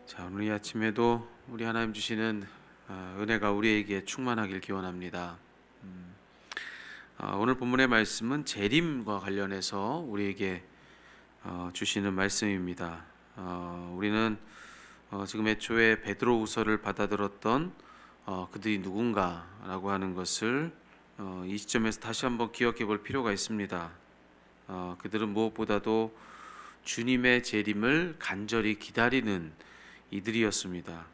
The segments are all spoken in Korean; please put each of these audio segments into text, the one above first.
자, 오늘 이 아침에도 우리 하나님 주시는 은혜가 우리에게 충만하길 기원합니다. 오늘 본문의 말씀은 재림과 관련해서 우리에게 주시는 말씀입니다. 우리는 지금 애초에 베드로후서를 받아들었던 그들이 누군가라고 하는 것을 이 시점에서 다시 한번 기억해 볼 필요가 있습니다. 그들은 무엇보다도 주님의 재림을 간절히 기다리는 이들이었습니다.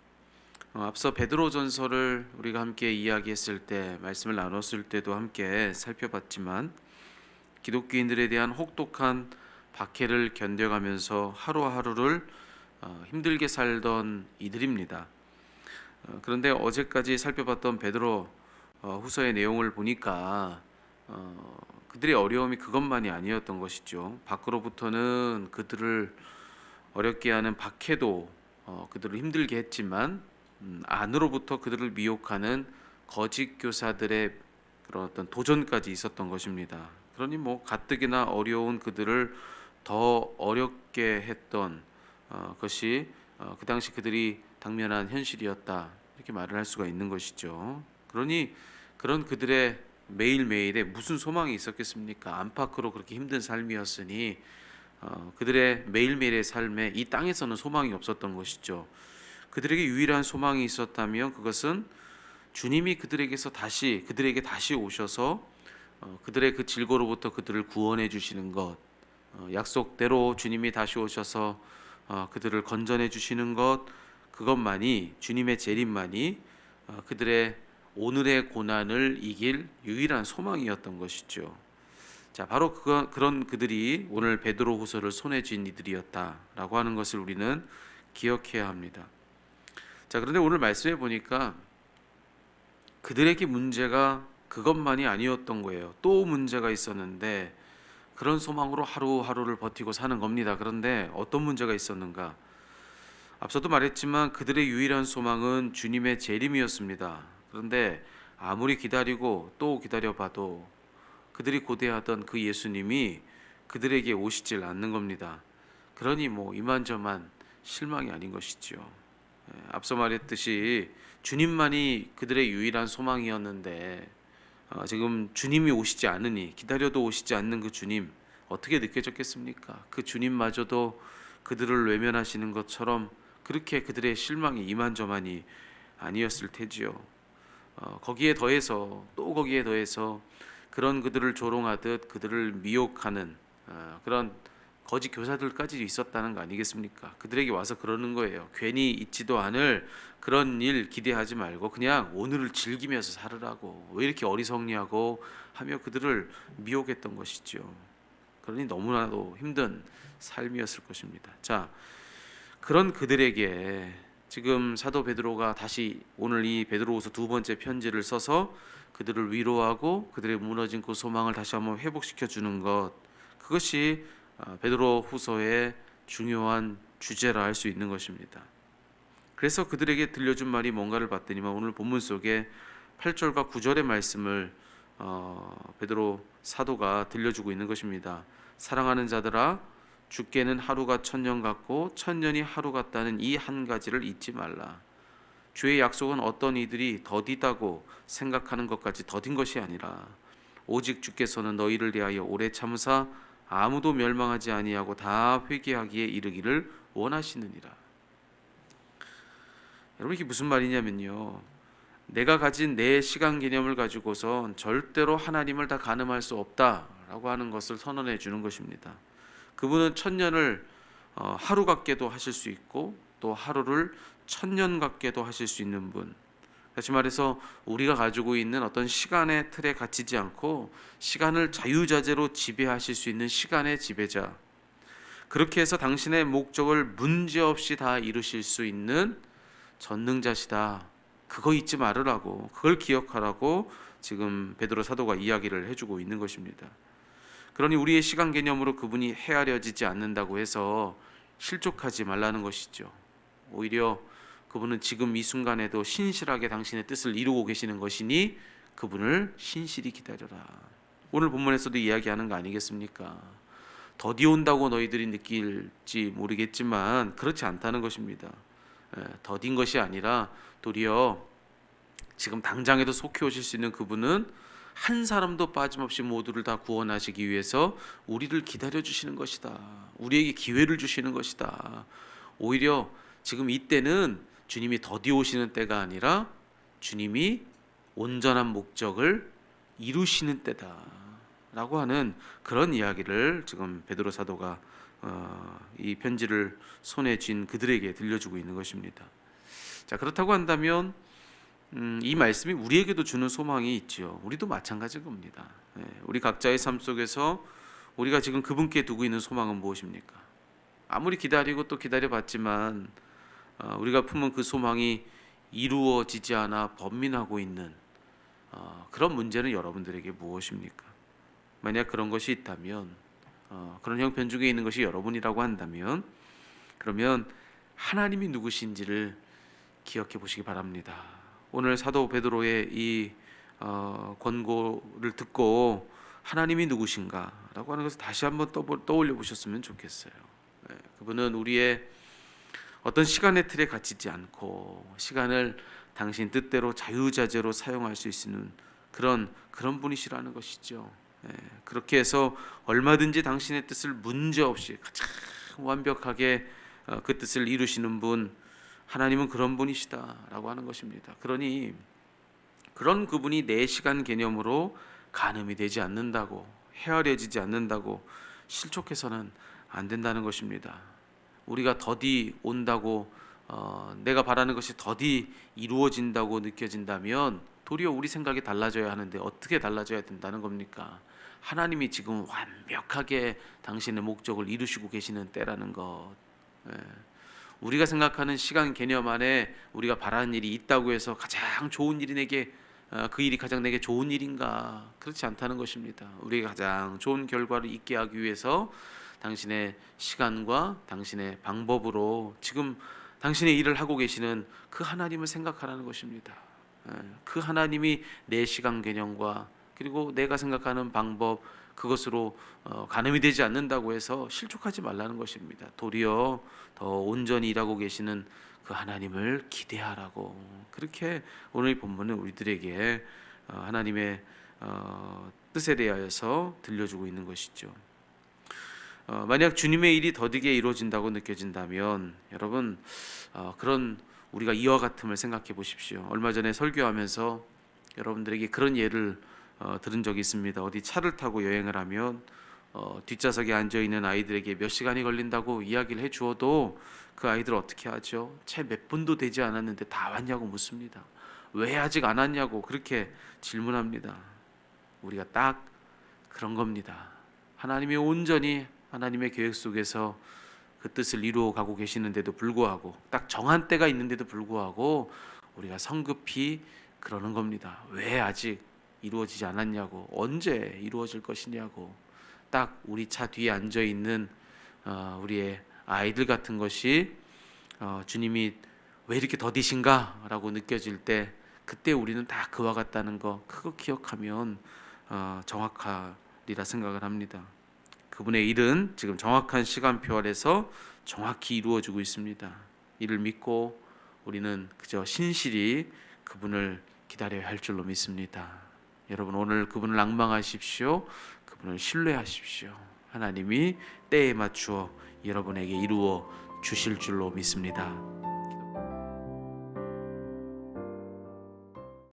앞서 베드로전서를 우리가 함께 이야기했을 때, 말씀을 나눴을 때도 함께 살펴봤지만 기독교인들에 대한 혹독한 박해를 견뎌가면서 하루하루를 힘들게 살던 이들입니다. 그런데 어제까지 살펴봤던 베드로 후서의 내용을 보니까 그들의 어려움이 그것만이 아니었던 것이죠. 밖으로부터는 그들을 어렵게 하는 박해도 그들을 힘들게 했지만 안으로부터 그들을 미혹하는 거짓 교사들의 그런 어떤 도전까지 있었던 것입니다. 그러니 가뜩이나 어려운 그들을 더 어렵게 했던 것이 그 당시 그들이 당면한 현실이었다, 이렇게 말을 할 수가 있는 것이죠. 그러니 그런 그들의 매일매일에 무슨 소망이 있었겠습니까? 안팎으로 그렇게 힘든 삶이었으니 그들의 매일매일의 삶에 이 땅에서는 소망이 없었던 것이죠. 그들에게 유일한 소망이 있었다면 그것은 주님이 그들에게 다시 오셔서 그들의 그 질고로부터 그들을 구원해 주시는 것, 약속대로 주님이 다시 오셔서 그들을 건져내 주시는 것, 그것만이, 주님의 재림만이 그들의 오늘의 고난을 이길 유일한 소망이었던 것이죠. 자, 바로 그런 그들이 오늘 베드로후서를 손에 쥔 이들이었다라고 하는 것을 우리는 기억해야 합니다. 자, 그런데 오늘 말씀해 보니까 그들에게 문제가 그것만이 아니었던 거예요. 또 문제가 있었는데 그런 소망으로 하루하루를 버티고 사는 겁니다. 그런데 어떤 문제가 있었는가? 앞서도 말했지만 그들의 유일한 소망은 주님의 재림이었습니다. 그런데 아무리 기다리고 또 기다려봐도 그들이 고대하던 그 예수님이 그들에게 오시질 않는 겁니다. 그러니 이만저만 실망이 아닌 것이죠. 앞서 말했듯이 주님만이 그들의 유일한 소망이었는데 지금 주님이 오시지 않으니, 기다려도 오시지 않는 그 주님, 어떻게 느껴졌겠습니까? 그 주님마저도 그들을 외면하시는 것처럼 그렇게 그들의 실망이 이만저만이 아니었을 테지요. 거기에 더해서 그런 그들을 조롱하듯 그들을 미혹하는 그런 거짓 교사들까지 있었다는 거 아니겠습니까? 그들에게 와서 그러는 거예요. 괜히 있지도 않을 그런 일 기대하지 말고 그냥 오늘을 즐기면서 살으라고, 왜 이렇게 어리석냐고 하며 그들을 미혹했던 것이죠. 그러니 너무나도 힘든 삶이었을 것입니다. 자, 그런 그들에게 지금 사도 베드로가 다시 오늘 이 베드로후서 두 번째 편지를 써서 그들을 위로하고 그들의 무너진 그 소망을 다시 한번 회복시켜 주는 것, 그것이 베드로후서의 중요한 주제라 할 수 있는 것입니다. 그래서 그들에게 들려준 말이 뭔가를 봤더니만 오늘 본문 속에 8절과 9절의 말씀을 베드로 사도가 들려주고 있는 것입니다. 사랑하는 자들아, 주께는 하루가 천년 같고 천년이 하루 같다는 이 한 가지를 잊지 말라. 주의 약속은 어떤 이들이 더디다고 생각하는 것까지 더딘 것이 아니라 오직 주께서는 너희를 대하여 오래 참으사 아무도 멸망하지 아니하고 다 회개하기에 이르기를 원하시느니라. 여러분, 이게 무슨 말이냐면요, 내가 가진 내 시간 개념을 가지고선 절대로 하나님을 다 가늠할 수 없다라고 하는 것을 선언해 주는 것입니다. 그분은 천년을 하루 같게도 하실 수 있고 또 하루를 천년 같게도 하실 수 있는 분. 다시 말해서 우리가 가지고 있는 어떤 시간의 틀에 갇히지 않고 시간을 자유자재로 지배하실 수 있는 시간의 지배자, 그렇게 해서 당신의 목적을 문제없이 다 이루실 수 있는 전능자시다. 그거 잊지 말으라고, 그걸 기억하라고 지금 베드로 사도가 이야기를 해주고 있는 것입니다. 그러니 우리의 시간 개념으로 그분이 헤아려지지 않는다고 해서 실족하지 말라는 것이죠. 오히려 그분은 지금 이 순간에도 신실하게 당신의 뜻을 이루고 계시는 것이니 그분을 신실히 기다려라. 오늘 본문에서도 이야기하는 거 아니겠습니까? 더디 온다고 너희들이 느낄지 모르겠지만 그렇지 않다는 것입니다. 더딘 것이 아니라 도리어 지금 당장에도 속히 오실 수 있는 그분은 한 사람도 빠짐없이 모두를 다 구원하시기 위해서 우리를 기다려 주시는 것이다. 우리에게 기회를 주시는 것이다. 오히려 지금 이때는 주님이 더디 오시는 때가 아니라 주님이 온전한 목적을 이루시는 때다라고 하는 그런 이야기를 지금 베드로 사도가 이 편지를 손에 쥔 그들에게 들려주고 있는 것입니다. 자, 그렇다고 한다면 이 말씀이 우리에게도 주는 소망이 있죠. 우리도 마찬가지일 겁니다. 우리 각자의 삶 속에서 우리가 지금 그분께 두고 있는 소망은 무엇입니까? 아무리 기다리고 또 기다려봤지만 우리가 품은 그 소망이 이루어지지 않아 번민하고 있는 그런 문제는 여러분들에게 무엇입니까? 만약 그런 것이 있다면, 그런 형편 중에 있는 것이 여러분이라고 한다면, 그러면 하나님이 누구신지를 기억해 보시기 바랍니다. 오늘 사도 베드로의 이 권고를 듣고 하나님이 누구신가라고 하는 것을 다시 한번 떠올려 보셨으면 좋겠어요. 그분은 우리의 어떤 시간의 틀에 갇히지 않고 시간을 당신 뜻대로 자유자재로 사용할 수 있는 그런 분이시라는 것이죠. 그렇게 해서 얼마든지 당신의 뜻을 문제없이 가장 완벽하게 그 뜻을 이루시는 분, 하나님은 그런 분이시다라고 하는 것입니다. 그러니 그런 그분이 내 시간 개념으로 가늠이 되지 않는다고, 헤아려지지 않는다고 실족해서는 안 된다는 것입니다. 우리가 더디 온다고 내가 바라는 것이 더디 이루어진다고 느껴진다면 도리어 우리 생각이 달라져야 하는데 어떻게 달라져야 된다는 겁니까? 하나님이 지금 완벽하게 당신의 목적을 이루시고 계시는 때라는 것. 우리가 생각하는 시간 개념 안에 우리가 바라는 일이 있다고 해서 가장 좋은 일이 내게 그 일이 가장 내게 좋은 일인가? 그렇지 않다는 것입니다. 우리가 가장 좋은 결과를 있게 하기 위해서 당신의 시간과 당신의 방법으로 지금 당신의 일을 하고 계시는 그 하나님을 생각하라는 것입니다. 그 하나님이 내 시간 개념과 그리고 내가 생각하는 방법 그것으로 가늠이 되지 않는다고 해서 실족하지 말라는 것입니다. 도리어 더 온전히 일하고 계시는 그 하나님을 기대하라고, 그렇게 오늘 이 본문은 우리들에게 하나님의 뜻에 대하여서 들려주고 있는 것이죠. 만약 주님의 일이 더디게 이루어진다고 느껴진다면 여러분 그런 우리가 이와 같음을 생각해 보십시오. 얼마 전에 설교하면서 여러분들에게 그런 예를 들은 적이 있습니다. 어디 차를 타고 여행을 하면 뒷좌석에 앉아있는 아이들에게 몇 시간이 걸린다고 이야기를 해주어도 그 아이들 어떻게 하죠? 채 몇 분도 되지 않았는데 다 왔냐고 묻습니다. 왜 아직 안 왔냐고 그렇게 질문합니다. 우리가 딱 그런 겁니다. 하나님이 온전히 하나님의 계획 속에서 그 뜻을 이루어 가고 계시는데도 불구하고 딱 정한 때가 있는데도 불구하고 우리가 성급히 그러는 겁니다. 왜 아직 이루어지지 않았냐고, 언제 이루어질 것이냐고. 딱 우리 차 뒤에 앉아 있는 우리의 아이들 같은 것이 주님이 왜 이렇게 더디신가라고 느껴질 때 그때 우리는 다 그와 같다는 거 그거 기억하면 정확하리라 생각을 합니다. 그분의 일은 지금 정확한 시간표 아래서 정확히 이루어지고 있습니다. 이를 믿고 우리는 그저 신실히 그분을 기다려야 할 줄로 믿습니다. 여러분 오늘 그분을 앙망하십시오. 그분을 신뢰하십시오. 하나님이 때에 맞추어 여러분에게 이루어 주실 줄로 믿습니다.